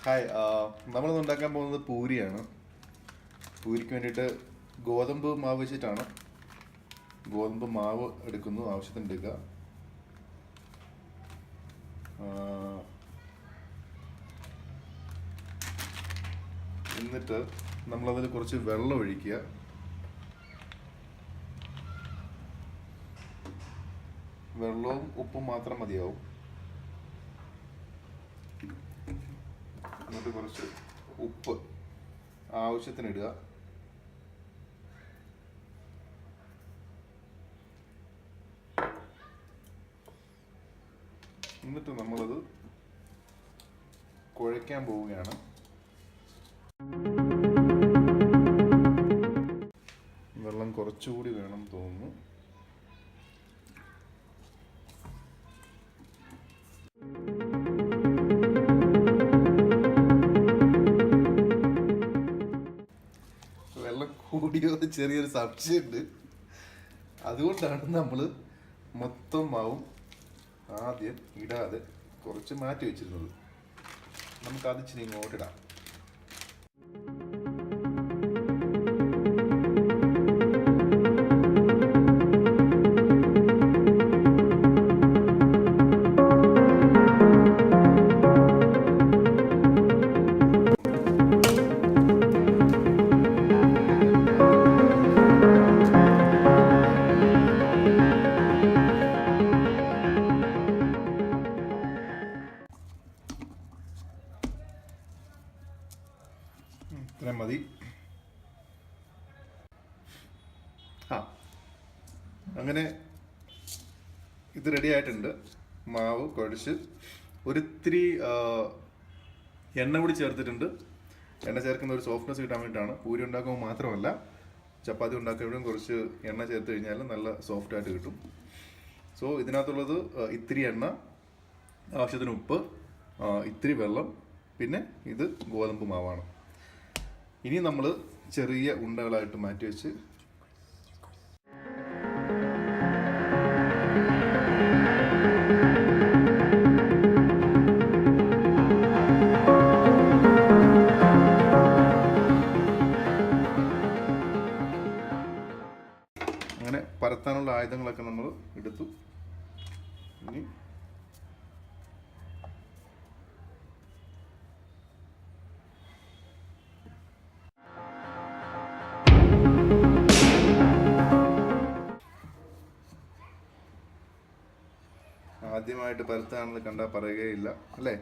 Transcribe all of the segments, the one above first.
Hi, നമ്മളിന്ന് ഉണ്ടാക്കാൻ പോകുന്നത് പൂരിയാണ്. പൂരിക്ക് വേണ്ടിയിട്ട് ഗോതമ്പ് മാവ് വെച്ചിട്ടാണ്. ഗോതമ്പ് മാവ് എടുക്കുന്നു, ആവശ്യത്തിന് എടുക്കുക. എന്നിട്ട് നമ്മളതിൽ കുറച്ച് വെള്ളം ഒഴിക്കുക. വെള്ളവും ഉപ്പും മാത്രം മതിയാവും. എന്നിട്ട് കുറച്ച് ഉപ്പ് ആവശ്യത്തിന് ഇടുക. എന്നിട്ട് നമ്മളത് കുഴയ്ക്കാൻ പോവുകയാണ്. വെള്ളം കുറച്ചുകൂടി വേണം തോന്നുന്നു. വെള്ളം കൂടിയോ ചെറിയൊരു സംശയമുണ്ട്. അതുകൊണ്ടാണ് നമ്മൾ മൊത്തം മാവും ആദ്യം ഇടാതെ കുറച്ച് മാറ്റി വെച്ചിരുന്നത്. നമുക്കത് ഇച്ചിരി ഇങ്ങോട്ടിടാം. ഇത്രയും മതി. അങ്ങനെ ഇത് റെഡി ആയിട്ടുണ്ട്. മാവ് കുഴച്ച് ഒരിത്തിരി എണ്ണ കൂടി ചേർത്തിട്ടുണ്ട്. എണ്ണ ചേർക്കുന്ന ഒരു സോഫ്റ്റ്നെസ് കിട്ടാൻ വേണ്ടിയിട്ടാണ്. പൂരി ഉണ്ടാക്കുമ്പോൾ മാത്രമല്ല, ചപ്പാത്തി ഉണ്ടാക്കുമ്പോഴും കുറച്ച് എണ്ണ ചേർത്ത് കഴിഞ്ഞാൽ നല്ല സോഫ്റ്റായിട്ട് കിട്ടും. സോ ഇതിനകത്തുള്ളത് ഇത്തിരി എണ്ണ, ആവശ്യത്തിന് ഉപ്പ്, ഇത്തിരി വെള്ളം, പിന്നെ ഇത് ഗോതമ്പ് മാവാണ്. ഇനി നമ്മൾ ചെറിയ ഉണ്ടകളായിട്ട് മാറ്റി വെച്ച് അങ്ങനെ പരത്താനുള്ള ആയുധങ്ങളൊക്കെ നമ്മൾ എടുത്തു. ഇനി ആദ്യമായിട്ട് പരത്താണെന്ന് കണ്ടാൽ പറയുകയില്ല, അല്ലേ?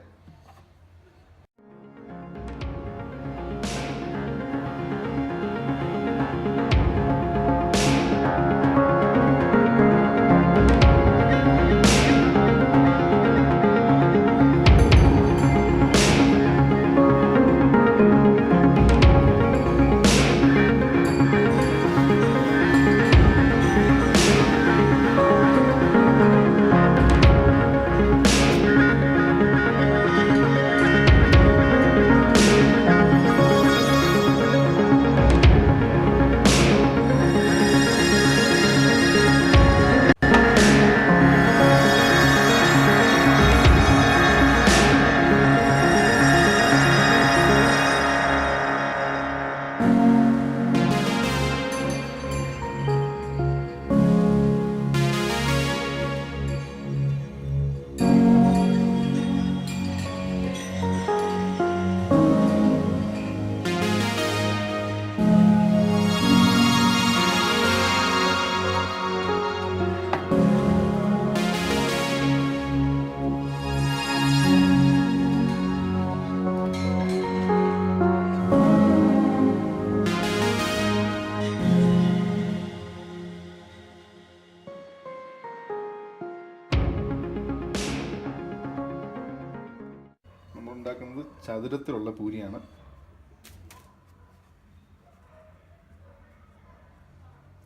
ഉണ്ടാക്കുന്നത് ചതുരത്തിലുള്ള പൂരിയാണ്.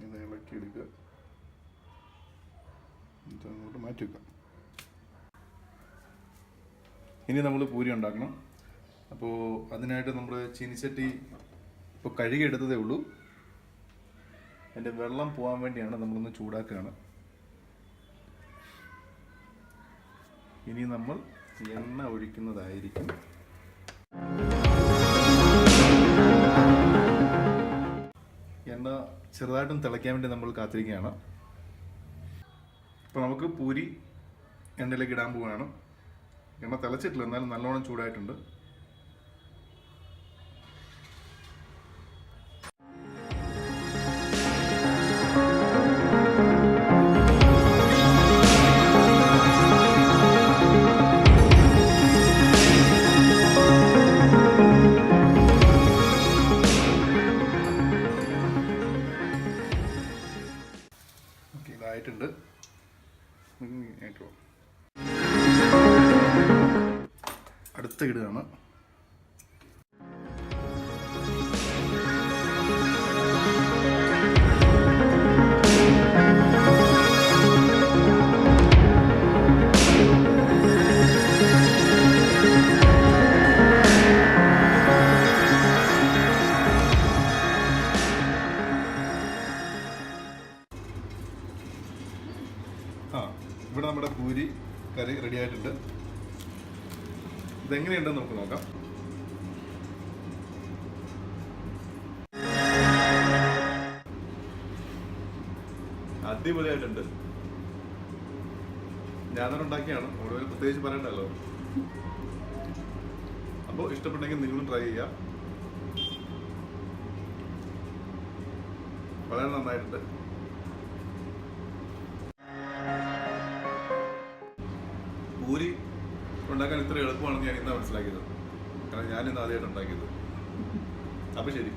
ഇത് ഇളക്കിയെടുക്കുക, അങ്ങോട്ട് മാറ്റി വെക്കാം. ഇനി നമ്മൾ പൂരി ഉണ്ടാക്കണം. അപ്പോൾ അതിനായിട്ട് നമ്മൾ ചീനിച്ചട്ടി ഇപ്പോൾ കഴുകിയെടുത്തതേ ഉള്ളൂ. അതിൻ്റെ വെള്ളം പോകാൻ വേണ്ടിയാണ് നമ്മളൊന്ന് ചൂടാക്കുകയാണ്. ഇനി നമ്മൾ എണ്ണ ഒഴിക്കുന്നതായിരിക്കും. ചെറുതായിട്ടും തിളയ്ക്കാൻ വേണ്ടി നമ്മൾ കാത്തിരിക്കുകയാണ്. അപ്പോൾ നമുക്ക് പൂരി എണ്ണയിലേക്ക് ഇടാൻ പോവുകയാണ്. എണ്ണ തിളച്ചിട്ടില്ല, എന്നാലും നല്ലോണം ചൂടായിട്ടുണ്ട്. ഇതായിട്ടുണ്ട്. അടുത്ത ഇടുകയാണ്. ഇവിടെ നമ്മുടെ പൂരി കറി റെഡി ആയിട്ടുണ്ട്. ഇതെങ്ങനെയുണ്ടെന്ന് നമുക്ക് നോക്കാം. അടിപൊളിയായിട്ടുണ്ട്. ഞാൻ തന്നെ ഉണ്ടാക്കിയാണ്, അവിടെ പ്രത്യേകിച്ച് പറയണ്ടല്ലോ. അപ്പോൾ ഇഷ്ടപ്പെട്ടെങ്കിൽ നിങ്ങളും ട്രൈ ചെയ്യുക. വളരെ നന്നായിട്ടുണ്ട്. പൂരി ഉണ്ടാക്കാൻ ഇത്ര എളുപ്പമാണെന്ന് ഞാൻ ഇന്നാണ് മനസ്സിലാക്കിയത്. കാരണം ഞാനിന്ന് ആദ്യമായിട്ട് ഉണ്ടാക്കിയത്. അപ്പോൾ ശരി.